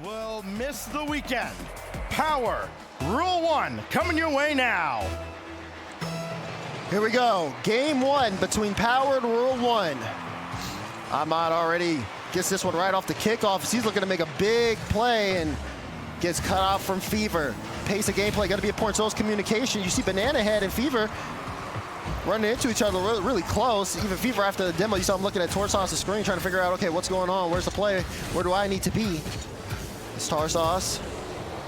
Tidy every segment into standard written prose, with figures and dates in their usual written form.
will miss the weekend. Power, Rule 1, coming your way now. Here we go, game one between Power and Rule 1. Ahmad already gets this one right off the kickoff. He's looking to make a big play and gets cut off from Fever. Pace of gameplay got to be important, so is communication. You see Banana Head and Fever running into each other really close. Even Fever after the demo, you saw him looking at Torsauce's screen trying to figure out, okay, what's going on? Where's the play? Where do I need to be? It's Torsauce.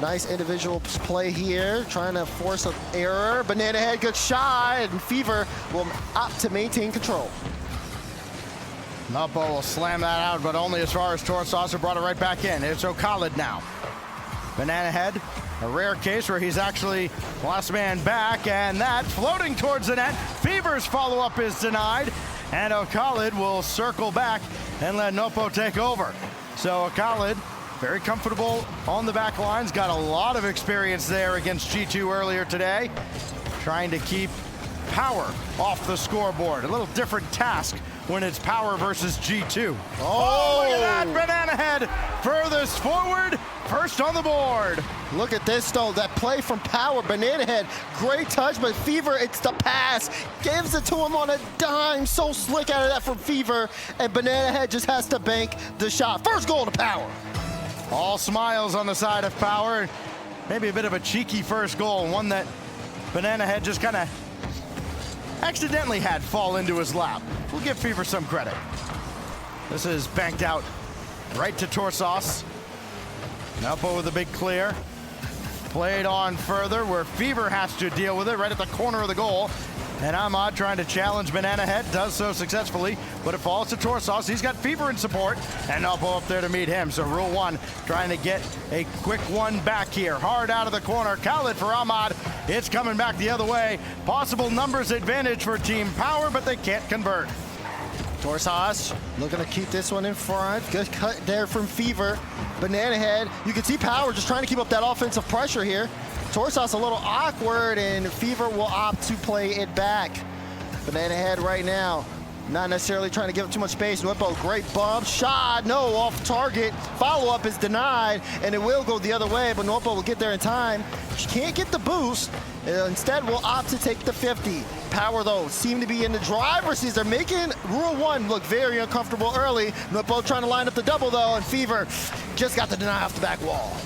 Nice individual play here, trying to force an error. Banana Head good shot, and Fever will opt to maintain control. Nuppo will slam that out, but only as far as Torsauce brought it right back in. It's O'Khaled now. Banana Head, a rare case where he's actually last man back, and that floating towards the net. Fever's follow-up is denied, and O'Khaled will circle back and let Nuppo take over. So O'Khaled, very comfortable on the back lines, got a lot of experience there against G2 earlier today, trying to keep Power off the scoreboard. A little different task when it's Power versus G2. Oh, look at that, Banana Head furthest forward, first on the board. Look at this though, that play from Power, Banana Head, great touch, but Fever, it's the pass, gives it to him on a dime, so slick out of that from Fever, and Banana Head just has to bank the shot. First goal to Power. All smiles on the side of Power, maybe a bit of a cheeky first goal, one that Banana Head just kind of accidentally had fall into his lap. We'll give Fever some credit. This is banked out right to Torsauce. Nuppo with a big clear. Played on further where Fever has to deal with it right at the corner of the goal. And Ahmad trying to challenge Banana Head, does so successfully, but it falls to Torsauce. He's got Fever in support, and Nuppo up there to meet him. So Rule 1 trying to get a quick one back here. Hard out of the corner. Khaled for Ahmad. It's coming back the other way. Possible numbers advantage for Team Power, but they can't convert. Torsauce looking to keep this one in front. Good cut there from Fever. Banana Head, you can see Power just trying to keep up that offensive pressure here. Torsauce a little awkward, and Fever will opt to play it back. Banana Head right now, not necessarily trying to give up too much space. Nuppo, great bump, shot, no, off target. Follow-up is denied, and it will go the other way, but Nuppo will get there in time. She can't get the boost. Instead, will opt to take the 50. Power, though, seem to be in the driver's seat. They're making Rule 1 look very uncomfortable early. Nuppo trying to line up the double, though, and Fever just got the deny off the back wall.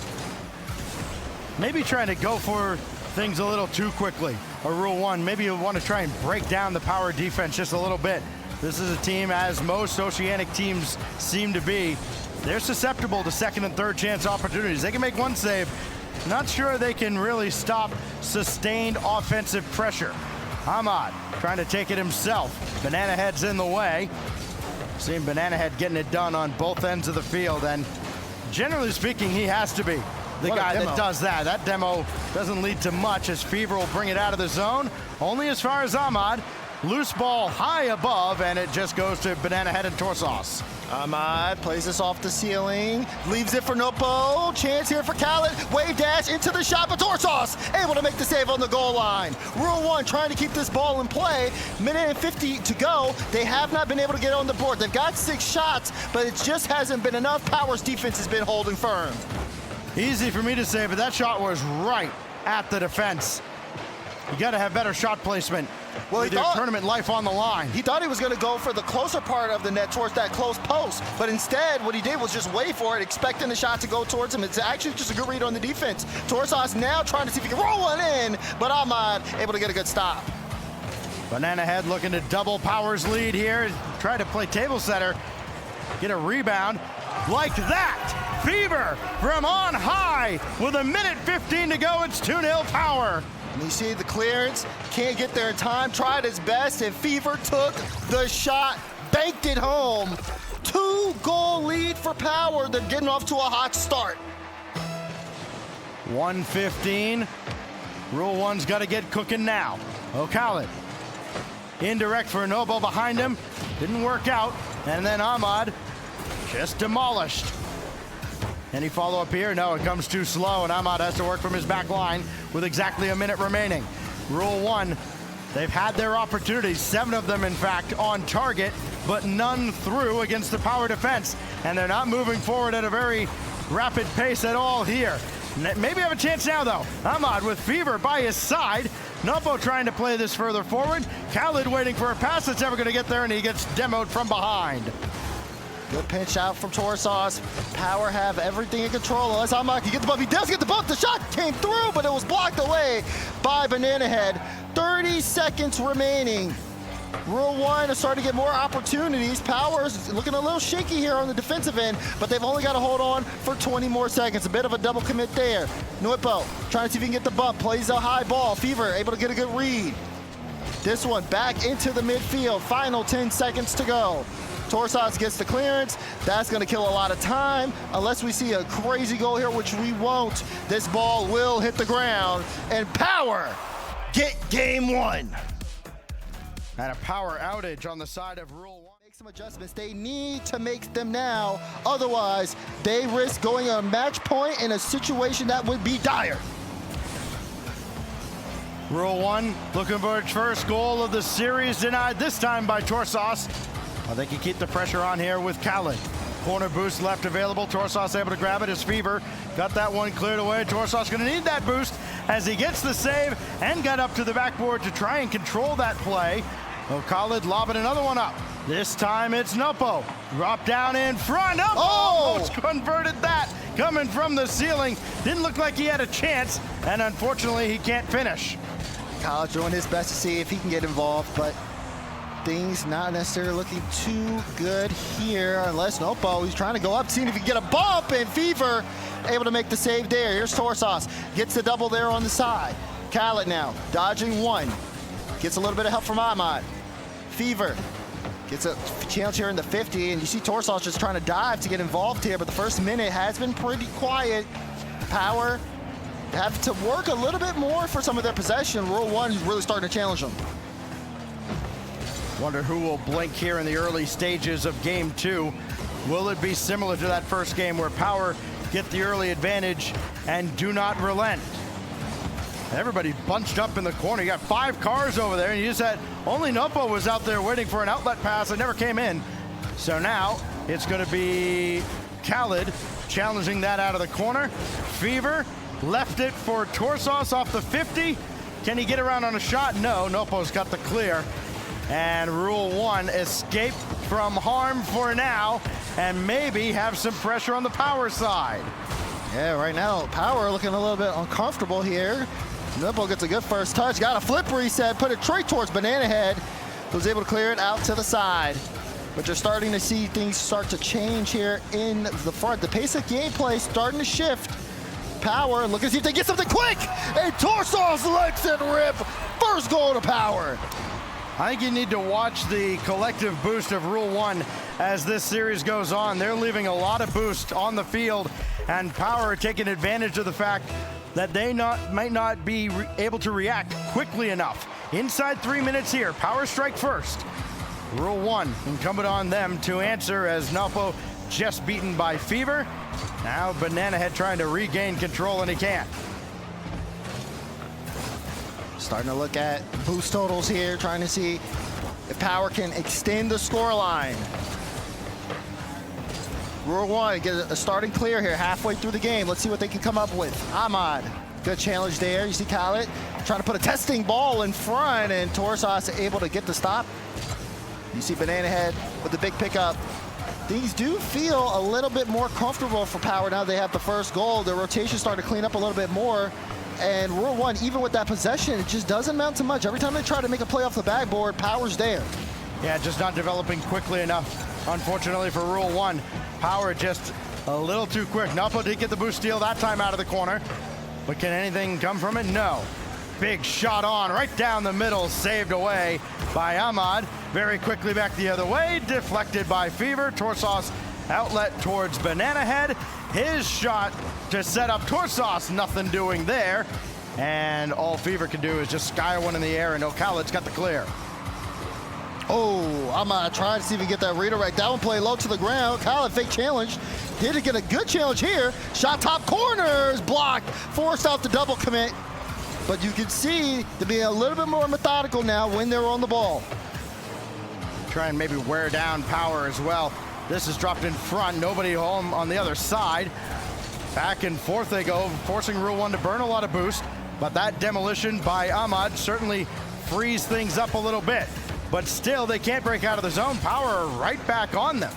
Maybe trying to go for things a little too quickly. Or Rule 1, maybe you want to try and break down the Power defense just a little bit. This is a team, as most Oceanic teams seem to be, they're susceptible to second and third chance opportunities. They can make one save. Not sure they can really stop sustained offensive pressure. Ahmad trying to take it himself. Banana Head's in the way. Seeing Banana Head getting it done on both ends of the field, and generally speaking, he has to be the guy that does that. That demo doesn't lead to much, as Fever will bring it out of the zone. Only as far as Ahmad. Loose ball high above, and it just goes to Banana Head and Torsauce. Ahmad plays this off the ceiling, leaves it for Nuppo. Chance here for Khaled. Wave dash into the shot, but Torsauce able to make the save on the goal line. Rule 1 trying to keep this ball in play. Minute and 50 to go. They have not been able to get on the board. They've got 6 shots, but it just hasn't been enough. Power's defense has been holding firm. Easy for me to say, but that shot was right at the defense. You got to have better shot placement. Well, with your tournament life on the line. He thought he was going to go for the closer part of the net towards that close post, but instead what he did was just wait for it, expecting the shot to go towards him. It's actually just a good read on the defense. Torsauce now trying to see if he can roll one in, but Ahmad able to get a good stop. Banana Head looking to double Power's lead here. Try to play table setter, get a rebound like that. Fever from on high with a minute 15 to go. It's 2-0 Power. And you see the clearance, can't get there in time, tried his best, and Fever took the shot, banked it home. 2-goal lead for Power. They're getting off to a hot start. 1:15. Rule 1's got to get cooking now. O'Khaled. Indirect for Nuppo behind him. Didn't work out. And then Ahmad just demolished. Any follow-up here? No, it comes too slow, and Ahmad has to work from his back line with exactly a minute remaining. Rule 1, they've had their opportunities, 7 of them, in fact, on target, but none through against the Power defense. And they're not moving forward at a very rapid pace at all here. Maybe have a chance now, though. Ahmad with Fever by his side. Nopo trying to play this further forward. Khaled waiting for a pass that's never going to get there, and he gets demoed from behind. Good pinch out from Torsauce. Power have everything in control. Unless Ahmad can get the bump. He does get the bump. The shot came through, but it was blocked away by Banana Head. 30 seconds remaining. Rule 1 is starting to get more opportunities. Power's looking a little shaky here on the defensive end, but they've only got to hold on for 20 more seconds. A bit of a double commit there. Nuipo trying to see if he can get the bump. Plays a high ball. Fever able to get a good read. This one back into the midfield. Final 10 seconds to go. Torsauce gets the clearance. That's going to kill a lot of time. Unless we see a crazy goal here, which we won't. This ball will hit the ground. And Power get game 1. And a power outage on the side of Rule 1. Make some adjustments. They need to make them now. Otherwise, they risk going a match point in a situation that would be dire. Rule 1 looking for its first goal of the series, denied this time by Torsauce. They can keep the pressure on here with Khaled. Corner boost left available. Torsauce able to grab it as Fever got that one cleared away. Torsauce going to need that boost as he gets the save and got up to the backboard to try and control that play. Khaled lobbing another one up. This time it's Nopo. Drop down in front. Almost converted that. Coming from the ceiling. Didn't look like he had a chance, and unfortunately he can't finish. Khaled doing his best to see if he can get involved, but things not necessarily looking too good here, unless Nopo, he's trying to go up, seeing if he can get a bump, and Fever able to make the save there. Here's Torsauce, gets the double there on the side. Khaled now, dodging one. Gets a little bit of help from Ahmad. Fever gets a challenge here in the 50, and you see Torsauce just trying to dive to get involved here, but the first minute has been pretty quiet. Power have to work a little bit more for some of their possession. Rule 1 is really starting to challenge them. Wonder who will blink here in the early stages of game 2. Will it be similar to that first game where Power get the early advantage and do not relent? Everybody bunched up in the corner. You got 5 cars over there, and you just had only Nopo was out there waiting for an outlet pass that never came in. So now it's going to be Khaled challenging that out of the corner. Fever left it for Torsauce off the 50. Can he get around on a shot? No, Nopo's got the clear. And Rule 1 escape from harm for now, and maybe have some pressure on the Power side. Yeah, right now, Power looking a little bit uncomfortable here. Nopo gets a good first touch, got a flip reset, put it straight towards Banana Head, was able to clear it out to the side. But you're starting to see things start to change here in the front. The pace of gameplay starting to shift. Power looking to see if they get something quick, and Torsauce lets it rip. First goal to Power. I think you need to watch the collective boost of Rule 1 as this series goes on. They're leaving a lot of boost on the field, and Power taking advantage of the fact that they might not be able to react quickly enough. Inside 3 minutes here, Power strike first. Rule 1 incumbent on them to answer as Nopo just beaten by Fever. Now Banana Head trying to regain control, and he can't. Starting to look at boost totals here, trying to see if Power can extend the scoreline. Rule 1, get a starting clear here halfway through the game. Let's see what they can come up with. Ahmad, good challenge there. You see Khaled trying to put a testing ball in front, and Torsauce able to get the stop. You see Banana Head with the big pickup. Things do feel a little bit more comfortable for Power now they have the first goal. The rotation starting to clean up a little bit more. And Rule 1, even with that possession, it just doesn't amount to much. Every time they try to make a play off the backboard, Power's there. Yeah, just not developing quickly enough. Unfortunately for Rule 1, Power just a little too quick. Nopo did get the boost steal that time out of the corner, but can anything come from it? No. Big shot on right down the middle, saved away by Ahmad. Very quickly back the other way, deflected by Fever. Torsauce outlet towards Banana Head. His shot to set up Torsauce, nothing doing there. And all Fever can do is just sky one in the air, and Khaled's got the clear. Oh, Ahmad trying to see if he can get that redirect. That one play low to the ground. Khaled fake challenge. Didn't get a good challenge here. Shot top corners, blocked. Forced out the double commit. But you can see to be a little bit more methodical now when they're on the ball. Try and maybe wear down Power as well. This is dropped in front, nobody home on the other side. Back and forth they go, forcing Rule 1 to burn a lot of boost. But that demolition by Ahmad certainly frees things up a little bit. But still, they can't break out of the zone. Power right back on them.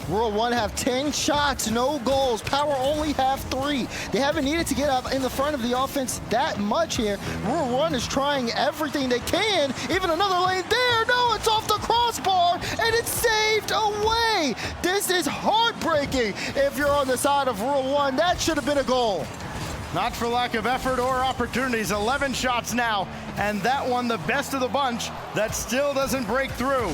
Rule 1 have 10 shots, no goals. Power only have 3. They haven't needed to get up in the front of the offense that much here. Rule 1 is trying everything they can. Even another lane there. No, it's off the crossbar, and it's saved away. This is heartbreaking if you're on the side of Rule 1. That should have been a goal. Not for lack of effort or opportunities. 11 shots now, and that one the best of the bunch that still doesn't break through.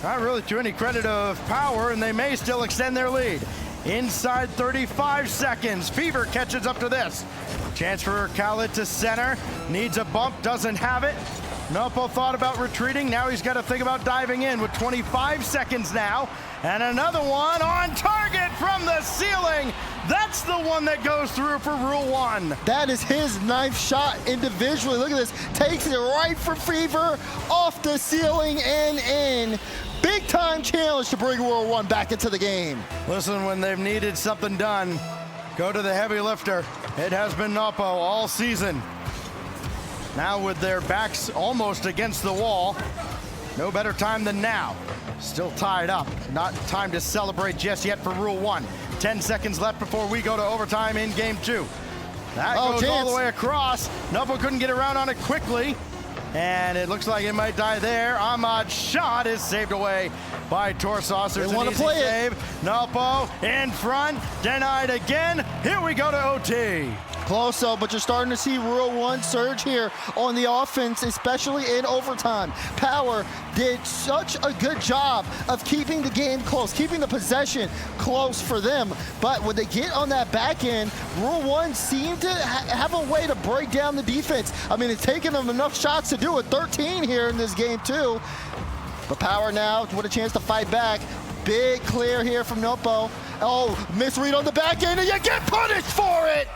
Not really to any credit of Power, and they may still extend their lead. Inside 35 seconds, Fever catches up to this. Chance for Khaled to center, needs a bump, doesn't have it. Nopo thought about retreating, now he's got to think about diving in with 25 seconds now. And another one on target from the ceiling. That's the one that goes through for Rule 1. That is his 9th shot individually. Look at this, takes it right for Fever, off the ceiling and in. Big time challenge to bring Rule 1 back into the game. Listen, when they've needed something done, go to the heavy lifter. It has been Nopo all season. Now with their backs almost against the wall, no better time than now. Still tied up. Not time to celebrate just yet for Rule 1. 10 seconds left before we go to overtime in Game 2. That goes all the way across. Nopo couldn't get around on it quickly. And it looks like it might die there. Ahmad's shot is saved away by Torsas. There's an easy save. Nopo in front, denied again. Here we go to OT. Close though, but you're starting to see Rule 1 surge here on the offense, especially in overtime. Power did such a good job of keeping the game close, keeping the possession close for them. But when they get on that back end, Rule 1 seemed to have a way to break down the defense. I mean, it's taken them enough shots to do it. 13 here in this game too. But Power now with a chance to fight back. Big clear here from Nopo. Oh, misread on the back end, and you get punished for it!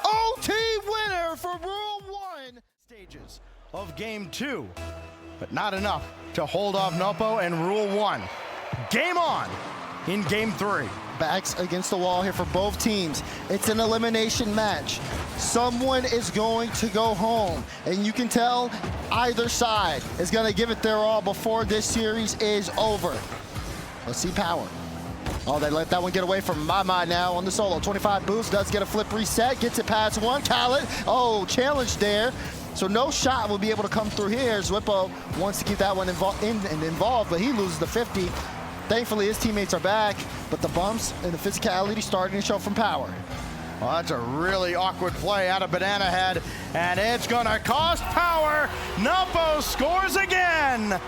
OT winner for Rule 1. Stages of Game 2, but not enough to hold off Nopo and Rule 1. Game on in Game 3. Backs against the wall here for both teams. It's an elimination match. Someone is going to go home, and you can tell either side is going to give it their all before this series is over. Let's see Power. Oh, they let that one get away from Mama now on the solo. 25 boost, does get a flip reset, gets it past one. Khaled, oh, challenge there. So no shot will be able to come through here. Zwippo wants to keep that one involved, but he loses the 50. Thankfully, his teammates are back, but the bumps and the physicality starting to show from Power. Well, that's a really awkward play out of Banana Head, and it's gonna cost Power. Nopo scores again.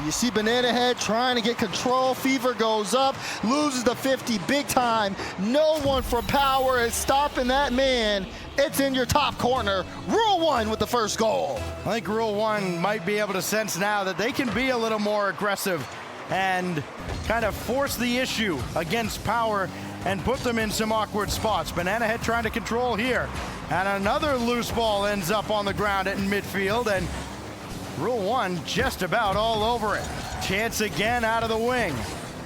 You see Banana Head trying to get control. Fever goes up, loses the 50 big time. No one for Power is stopping that man. It's in your top corner. Rule 1 with the first goal. I think Rule 1 might be able to sense now that they can be a little more aggressive and kind of force the issue against Power and put them in some awkward spots. Banana Head trying to control here. And another loose ball ends up on the ground in midfield, and Rule 1 just about all over it. Chance again out of the wing.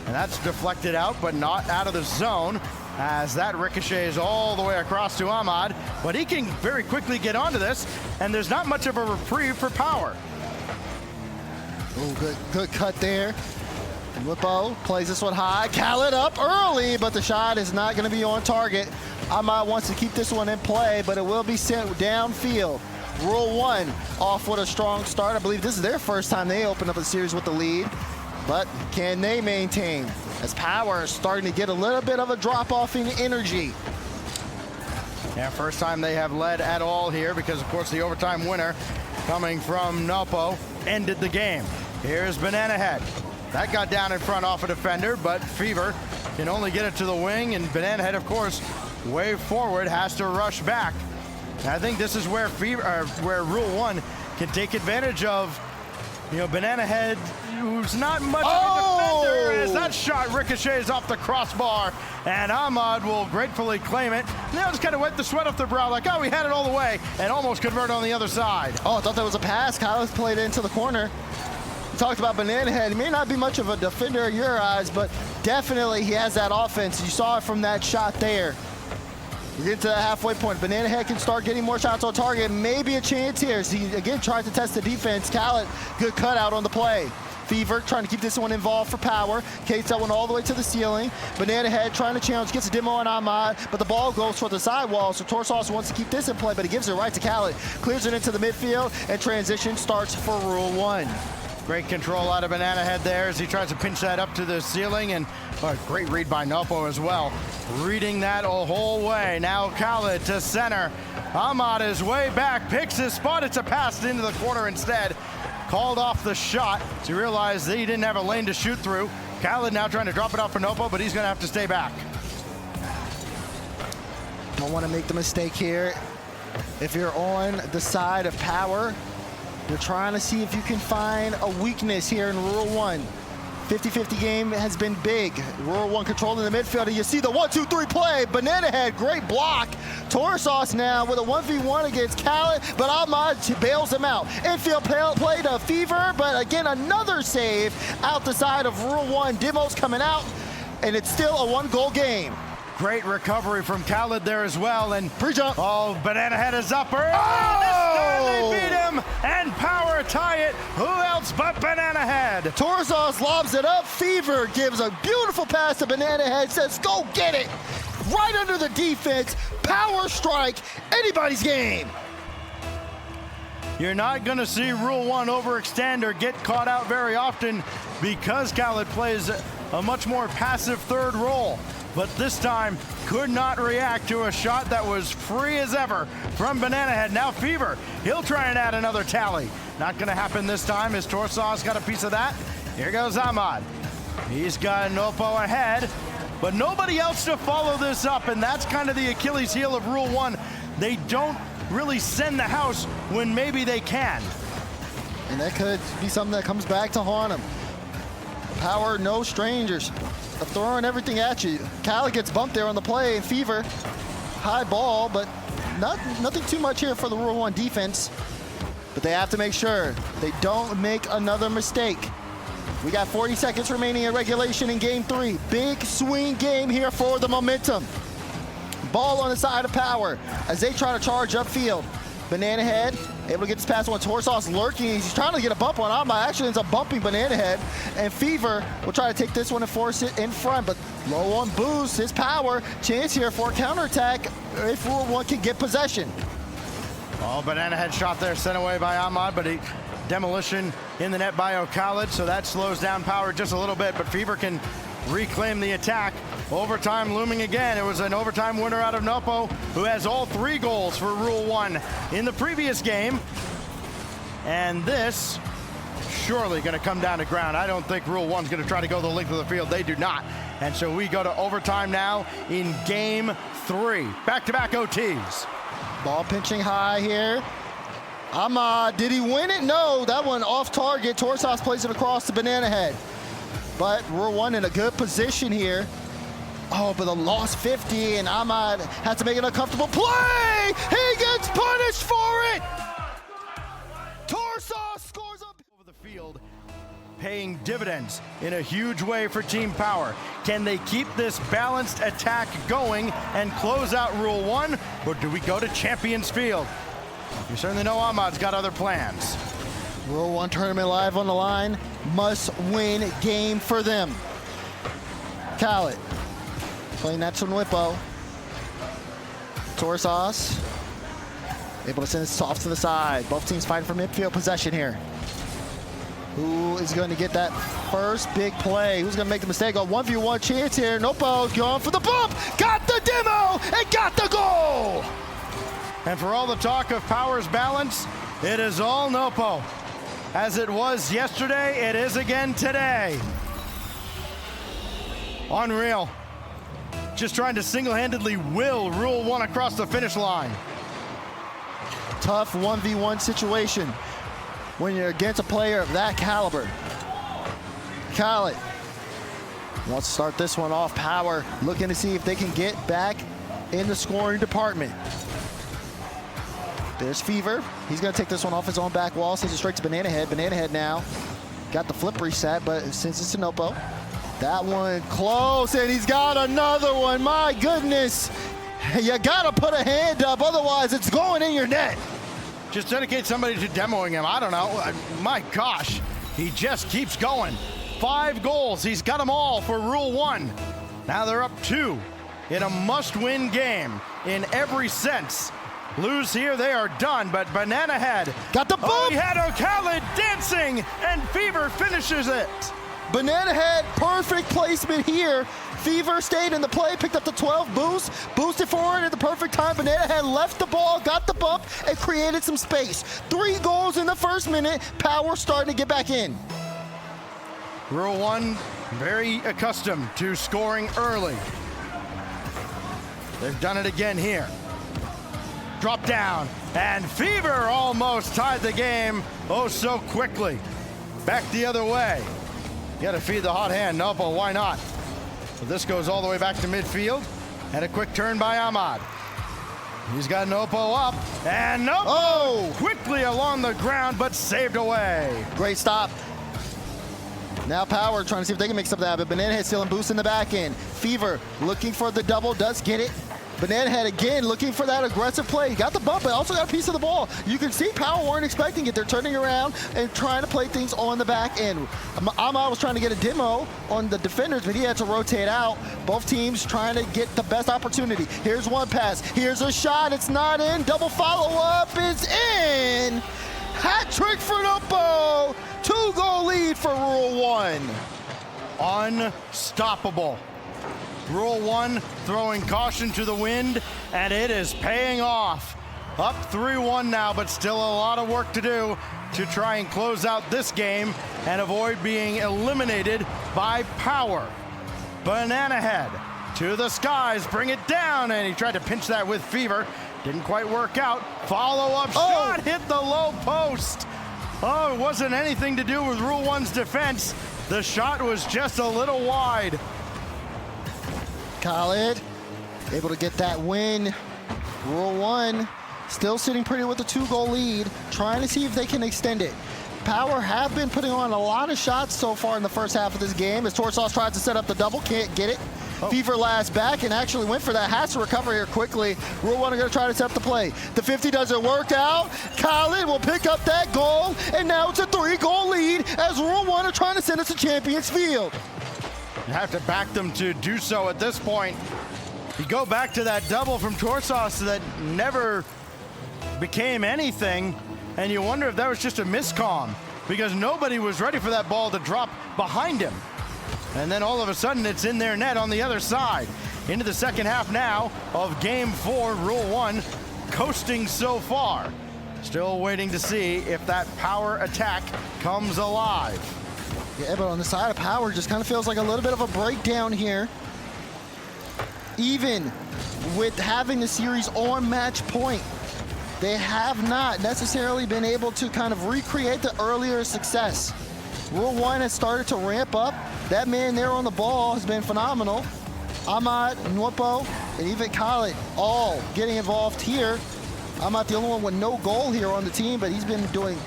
And that's deflected out, but not out of the zone, as that ricochets all the way across to Ahmad. But he can very quickly get onto this, and there's not much of a reprieve for Power. Oh, good cut there. Whippo plays this one high. Khaled up early, but the shot is not going to be on target. Ahmad wants to keep this one in play, but it will be sent downfield. Rule 1 off with a strong start. I believe this is their first time they open up a series with the lead, but can they maintain? As Power is starting to get a little bit of a drop-off in energy. Yeah, first time they have led at all here, because of course the overtime winner coming from Nopo ended the game. Here's Banana Head. That got down in front off a defender, but Fever can only get it to the wing, and Banana Head, of course, way forward, has to rush back. And I think this is where where Rule 1 can take advantage of, you know, Banana Head, who's not much of a defender, as that shot ricochets off the crossbar, and Ahmad will gratefully claim it. And they'll just kind of wipe the sweat off their brow, like, oh, we had it all the way, and almost convert on the other side. Oh, I thought that was a pass. Kyle's played it into the corner. We talked about Banana Head. He may not be much of a defender in your eyes, but Definitely he has that offense. You saw it from that shot there. We're getting to the halfway point. Banana Head can start getting more shots on target. Maybe a chance here. So he again tries to test the defense. Khaled, good cutout on the play. Fever trying to keep this one involved for power. Kates that one all the way to the ceiling. Banana Head trying to challenge, gets a demo on Ahmad, but the ball goes for the sidewall, so Torsos wants to keep this in play, but he gives it right to Khaled. Clears it into the midfield, and transition starts for Rule 1. Great control out of Banana Head there as he tries to pinch that up to the ceiling, and great read by Nopo as well. Reading that a whole way. Now Khaled to center. Ahmad is way back, picks his spot. It's a pass into the corner instead. Called off the shot. So he realized that he didn't have a lane to shoot through. Khaled now trying to drop it off for Nopo, but he's going to have to stay back. Don't want to make the mistake here. If you're on the side of power, you're trying to see if you can find a weakness here in Rule 1. 50-50 game has been big. Rule 1 controlling the midfield, and you see the 1-2-3 play. Banana Head, great block. Torsos now with a 1v1 against Khaled, but Ahmad bails him out. Infield play to Fever, but again, another save out the side of Rule 1. Dimo's coming out, and it's still a 1-goal game. Great recovery from Khaled there as well, and pre-jump. Oh, Banana Head is up early. Oh! This time they beat him, and power tie it. Who else but Banana Head? Torsos lobs it up. Fever gives a beautiful pass to Banana Head, says, go get it. Right under the defense, power strike, anybody's game. You're not going to see Rule 1 overextend or get caught out very often because Khaled plays a much more passive third role. But this time could not react to a shot that was free as ever from Banana Head. Now Fever, he'll try and add another tally. Not going to happen this time as Torsos got a piece of that. Here goes Ahmad. He's got Nopo ahead, but nobody else to follow this up, and that's kind of the Achilles heel of Rule 1. They don't really send the house when maybe they can. And that could be something that comes back to haunt them. Power, no strangers. Throwing everything at you. Khaled gets bumped there on the play, and Fever, high ball, but nothing too much here for the Rule 1 defense. But they have to make sure they don't make another mistake. We got 40 seconds remaining in regulation in Game 3. Big swing game here for the momentum. Ball on the side of power as they try to charge upfield. Banana Head able to get this pass on. Torsos lurking. He's trying to get a bump on Ahmad. Actually ends up bumping Banana Head. And Fever will try to take this one and force it in front. But low on boost, his power. Chance here for a counterattack if Rule 1 can get possession. Oh, Banana Head shot there, sent away by Ahmad, but demolition in the net by Khaled, so that slows down power just a little bit. But Fever can reclaim the attack. Overtime looming again. It was an overtime winner out of Nopo, who has all 3 goals for Rule 1 in the previous game. And this surely going to come down to ground. I don't think Rule 1's going to try to go the length of the field. They do not. And so we go to overtime now in Game 3. Back-to-back OTs. Ball pinching high here. Ahmad, did he win it? No, that one off target. Torsos plays it across to Banana Head. But Rule 1 in a good position here. Oh, but the lost 50, and Ahmad has to make an uncomfortable play. He gets punished for it. Torsos scores up over the field, paying dividends in a huge way for Team Power. Can they keep this balanced attack going and close out Rule 1, or do we go to Champions Field? You certainly know Ahmad's got other plans. Rule 1 tournament live on the line. Must win game for them. Khaled playing that to Nwippo. Torsos able to send this off to the side. Both teams fighting for midfield possession here. Who is going to get that first big play? Who's going to make the mistake? A 1v1 chance here. Nopo going for the bump. Got the demo and got the goal. And for all the talk of Power's balance, it is all Nopo. As it was yesterday, it is again today. Unreal. Just trying to single-handedly will Rule 1 across the finish line. Tough 1v1 situation when you're against a player of that caliber. Khaled wants to start this one off. Power looking to see if they can get back in the scoring department. There's Fever. He's going to take this one off his own back wall. Sends it straight to Banana Head. Banana Head now got the flip reset, but since it's Nopo, That one close, and he's got another one. My goodness. You gotta put a hand up, otherwise it's going in your net. Just dedicate somebody to demoing him. I don't know. My gosh, he just keeps going. 5 goals, he's got them all for Rule 1. Now they're up 2 in a must-win game in every sense. Lose here, they are done, but Banana Head got the bump. Oh, he had O'Callaghan dancing, and Fever finishes it. Banana Head, perfect placement here. Fever stayed in the play, picked up the 12 boost, boosted forward at the perfect time. Banana Head left the ball, got the bump, and created some space. 3 goals in the first minute. Power starting to get back in. Rule 1, very accustomed to scoring early. They've done it again here. Drop down, and Fever almost tied the game oh so quickly. Back the other way. You gotta feed the hot hand. Nope, well, why not? So this goes all the way back to midfield, and a quick turn by Ahmad. He's got Nopo up, and Nopo quickly along the ground, but saved away. Great stop. Now Power trying to see if they can make something happen. Banana Head stealing boost in the back end. Fever looking for the double, does get it. Banana Head again looking for that aggressive play. Got the bump, but also got a piece of the ball. You can see Power weren't expecting it. They're turning around and trying to play things on the back end. Ahmad was trying to get a demo on the defenders, but he had to rotate out. Both teams trying to get the best opportunity. Here's one pass. Here's a shot. It's not in. Double follow-up is in. Hat trick for Nopo. 2-goal lead for Rule 1. Unstoppable. Rule 1 throwing caution to the wind, and it is paying off. Up 3-1 now, but still a lot of work to do to try and close out this game and avoid being eliminated by Power. Banana Head to the skies, bring it down, and he tried to pinch that with Fever. Didn't quite work out. Follow-up shot hit the low post. Oh, it wasn't anything to do with Rule 1's defense. The shot was just a little wide. Khaled able to get that win. Rule 1 still sitting pretty with a 2-goal lead, trying to see if they can extend it. Power have been putting on a lot of shots so far in the first half of this game as Torsauce tries to set up the double, can't get it. Fever last back and actually went for that, has to recover here quickly. Rule 1 are gonna try to set up the play. The 50 doesn't work out. Khaled will pick up that goal, and now it's a 3-goal lead as Rule 1 are trying to send us to Champions Field. You have to back them to do so at this point. You go back to that double from Torsauce that never became anything, and you wonder if that was just a miscomm because nobody was ready for that ball to drop behind him. And then all of a sudden it's in their net on the other side. Into the second half now of Game 4, Rule 1, coasting so far. Still waiting to see if that Power attack comes alive. Yeah, but on the side of Power, just kind of feels like a little bit of a breakdown here. Even with having the series on match point, they have not necessarily been able to kind of recreate the earlier success. Rule 1 has started to ramp up. That man there on the ball has been phenomenal. Ahmad, Nwopo, and even Khaled all getting involved here. I'm not the only one with no goal here on the team, but he's been doing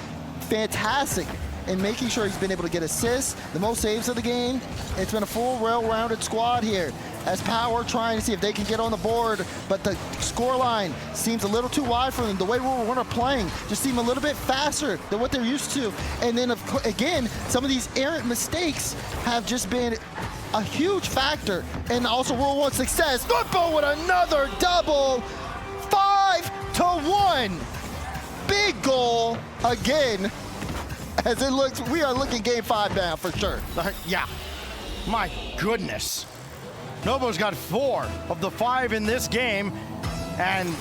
fantastic in making sure he's been able to get assists, the most saves of the game. It's been a full, well-rounded squad here as Power trying to see if they can get on the board, but the scoreline seems a little too wide for them. The way Rule 1 are playing just seem a little bit faster than what they're used to. And then, again, some of these errant mistakes have just been a huge factor. And also Rule 1 success. Nwopo with another double, 5-1. Big goal again. As it looks, we are looking Game 5 now for sure. Yeah, my goodness. Nobo's got 4 of the 5 in this game and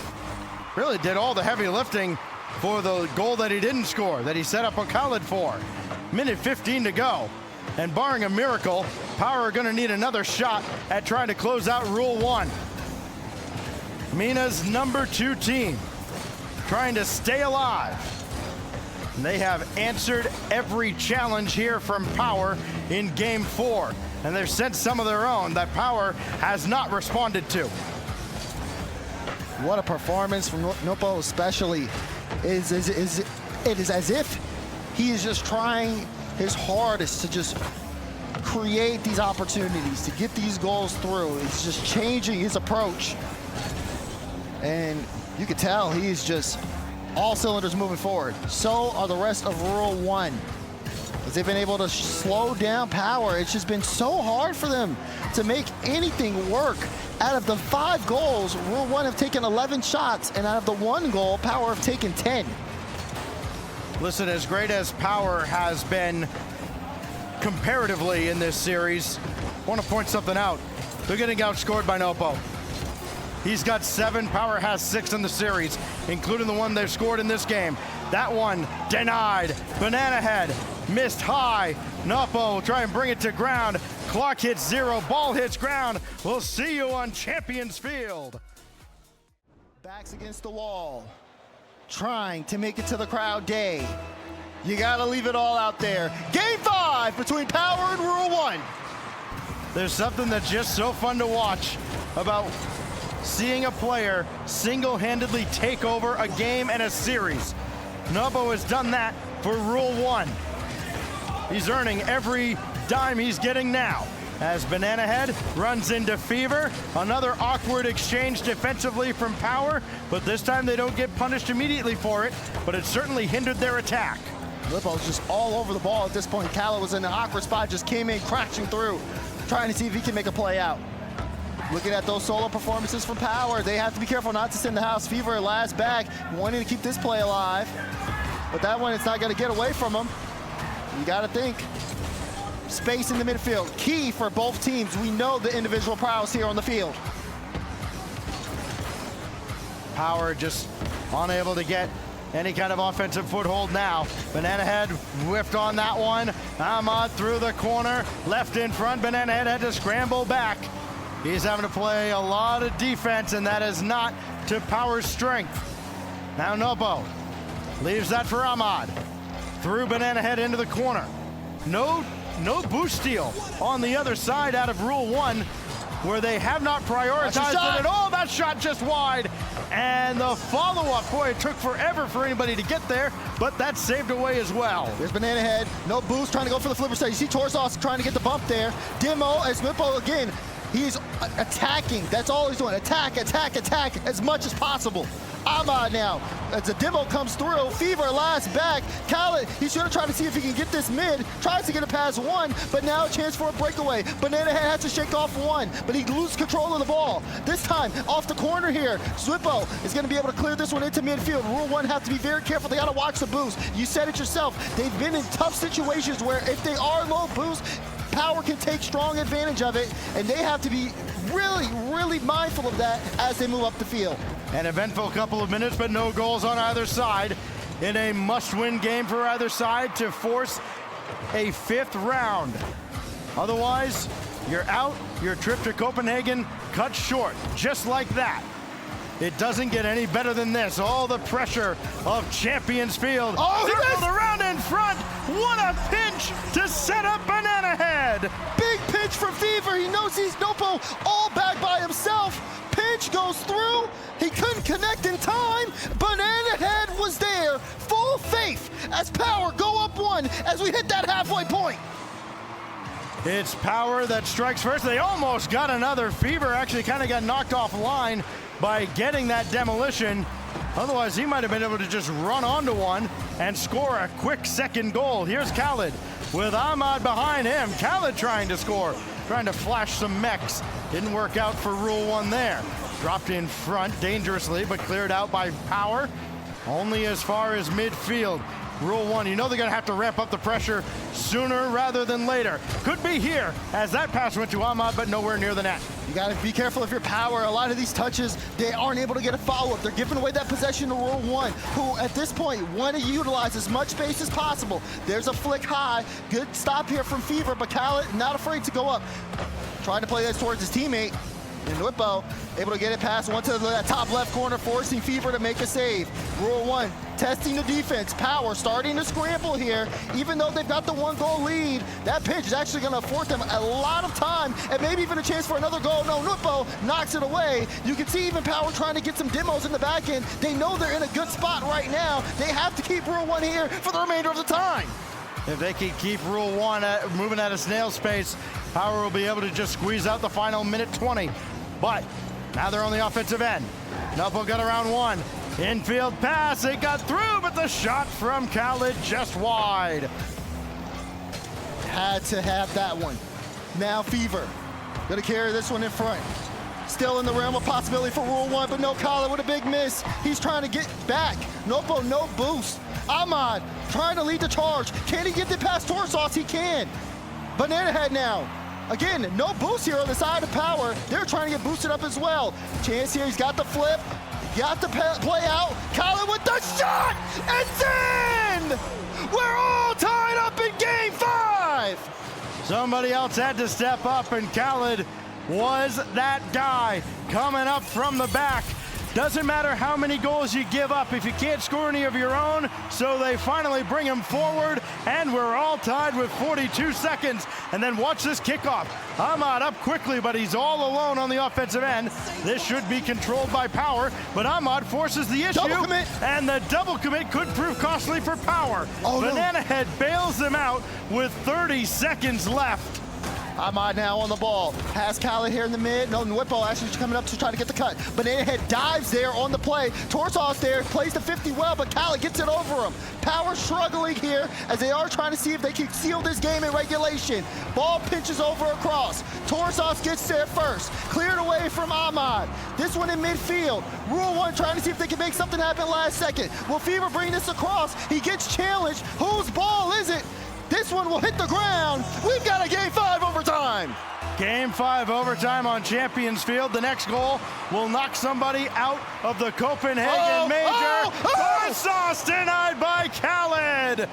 really did all the heavy lifting for the goal that he didn't score, that he set up a Khaled for. Minute 15 to go. And barring a miracle, Power are gonna need another shot at trying to close out Rule 1. Mina's number 2 team trying to stay alive. And they have answered every challenge here from Power in Game 4. And they've sent some of their own that Power has not responded to. What a performance from Nwopo especially. It is as if he is just trying his hardest to just create these opportunities, to get these goals through. It's just changing his approach. And you can tell he's just all cylinders moving forward. So are the rest of Rural 1. As they've been able to slow down Power, it's just been so hard for them to make anything work. Out of the 5 goals, Rural 1 have taken 11 shots, and out of the 1 goal, Power have taken 10. Listen, as great as Power has been comparatively in this series, I want to point something out. They're getting outscored by Nopo. He's got 7, Power has 6 in the series, including the one they've scored in this game. That one denied. Banana Head missed high. Nopo will try and bring it to ground. Clock hits 0, ball hits ground. We'll see you on Champions Field. Backs against the wall, trying to make it to the crowd day. You gotta leave it all out there. Game 5 between Power and Rural 1. There's something that's just so fun to watch about seeing a player single-handedly take over a game and a series. Nopo has done that for Rural 1. He's earning every dime he's getting now. As Banana Head runs into Fever, another awkward exchange defensively from Power, but this time they don't get punished immediately for it, but it certainly hindered their attack. Lippo's just all over the ball at this point. Kala was in an awkward spot, just came in crashing through, trying to see if he can make a play out. Looking at those solo performances from Power, they have to be careful not to send the house. Fever last back, wanting to keep this play alive, but that one, it's not gonna get away from him. You gotta think. Space in the midfield, key for both teams. We know the individual prowess here on the field. Power just unable to get any kind of offensive foothold now. Banana Head whiffed on that one. Ahmad through the corner, left in front. Banana Head had to scramble back. He's having to play a lot of defense, and that is not to Power's strength. Now Nopo leaves that for Ahmad. Through Banana Head into the corner. No boost steal on the other side out of Rule 1, where they have not prioritized it at all. That shot just wide. And the follow-up, boy, it took forever for anybody to get there, but that's saved away as well. There's Banana Head, no boost, trying to go for the flipper side. You see Torsos trying to get the bump there. Demo as Mippo again, he's attacking. That's all he's doing. Attack, attack, attack as much as possible. Ahmad now, as the demo comes through, Fever last back. Khaled, he's gonna try to see if he can get this mid, tries to get it past 1, but now a chance for a breakaway. Banana Head has to shake off 1, but he loses control of the ball. This time, off the corner here, Zwippo is gonna be able to clear this one into midfield. Rule 1 have to be very careful, they gotta watch the boost. You said it yourself, they've been in tough situations where if they are low boost, Power can take strong advantage of it, and they have to be really, really mindful of that as they move up the field. An eventful couple of minutes, but no goals on either side in a must-win game for either side to force a 5th round. Otherwise, you're out, your trip to Copenhagen cut short, just like that. It doesn't get any better than this. All the pressure of Champions Field. Oh, circled around in front. What a pinch to set up Banana Head. Big pinch from Fever. He knows he's Nopo all back by himself. Pinch goes through. He couldn't connect in time. Banana Head was there. Full faith as Power go up 1 as we hit that halfway point. It's Power that strikes first. They almost got another. Fever actually kind of got knocked offline by getting that demolition. Otherwise, he might have been able to just run onto one and score a quick second goal. Here's Khaled with Ahmad behind him. Khaled trying to score, trying to flash some mechs. Didn't work out for Rule 1 there. Dropped in front dangerously, but cleared out by Power. Only as far as midfield. Rule 1, you know they're going to have to ramp up the pressure sooner rather than later. Could be here as that pass went to Ahmad, but nowhere near the net. You got to be careful if you're Power. A lot of these touches, they aren't able to get a follow-up. They're giving away that possession to Rule 1, who at this point want to utilize as much space as possible. There's a flick high. Good stop here from Fever, but Khaled not afraid to go up. Trying to play this towards his teammate. And Whippo able to get it past one to the top left corner, forcing Fever to make a save. Rule 1, testing the defense. Power starting to scramble here. Even though they've got the 1-goal lead, that pinch is actually going to afford them a lot of time and maybe even a chance for another goal. No, Whippo knocks it away. You can see even Power trying to get some demos in the back end. They know they're in a good spot right now. They have to keep Rule 1 here for the remainder of the time. If they can keep Rule 1 moving at a snail's pace, Power will be able to just squeeze out the final minute 20. But now they're on the offensive end. Nupo got around one. Infield pass, it got through, but the shot from Khaled just wide. Had to have that one. Now Fever, gonna carry this one in front. Still in the realm of possibility for Rule 1, but no, Khaled with a big miss. He's trying to get back. Nupo, no boost. Ahmad trying to lead the charge. Can he get it past Torsauce? He can. Banana Head now. Again, no boost here on the side of Power. They're trying to get boosted up as well. Chance here, he's got the flip. Got the play out. Khaled with the shot! It's in! We're all tied up in Game 5! Somebody else had to step up, and Khaled was that guy coming up from the back. Doesn't matter how many goals you give up if you can't score any of your own, so they finally bring him forward, and we're all tied with 42 seconds. And then watch this kickoff. Ahmad up quickly, but he's all alone on the offensive end. This should be controlled by Power, but Ahmad forces the issue, double commit. And the double commit could prove costly for Power. Banana Head bails them out with 30 seconds left. Ahmad now on the ball. Has Khaled here in the mid. No, Nupo actually coming up to try to get the cut. Banana Head dives there on the play. Torsauce there, plays the 50 well, but Khaled gets it over him. Power struggling here as they are trying to see if they can seal this game in regulation. Ball pinches over across. Torsauce gets there first. Cleared away from Ahmad. This one in midfield. Rule 1 trying to see if they can make something happen last second. Will Fever bring this across? He gets challenged. Whose ball is it? This one will hit the ground. We've got a Game 5 overtime. Game 5 overtime on Champions Field. The next goal will knock somebody out of the Copenhagen major. Torsauce denied by Khaled.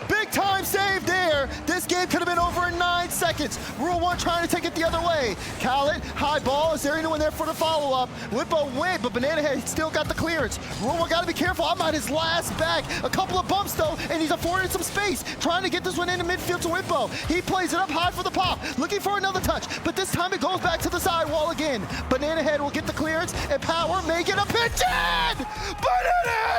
Big time save there. This game could have been over in 9 seconds. Rule 1 trying to take it the other way. Khaled, high ball. Is there anyone there for the follow-up? Whippo win, but Banana Head still got the clearance. Rule 1 got to be careful. I'm on his last back. A couple of bumps, though, and he's afforded some space. Trying to get this one into midfield to Whippo. He plays it up high for the pop. Looking for another touch, but this time it goes back to the sidewall again. Banana Head will get the clearance, and Power may get a pitch in! Banana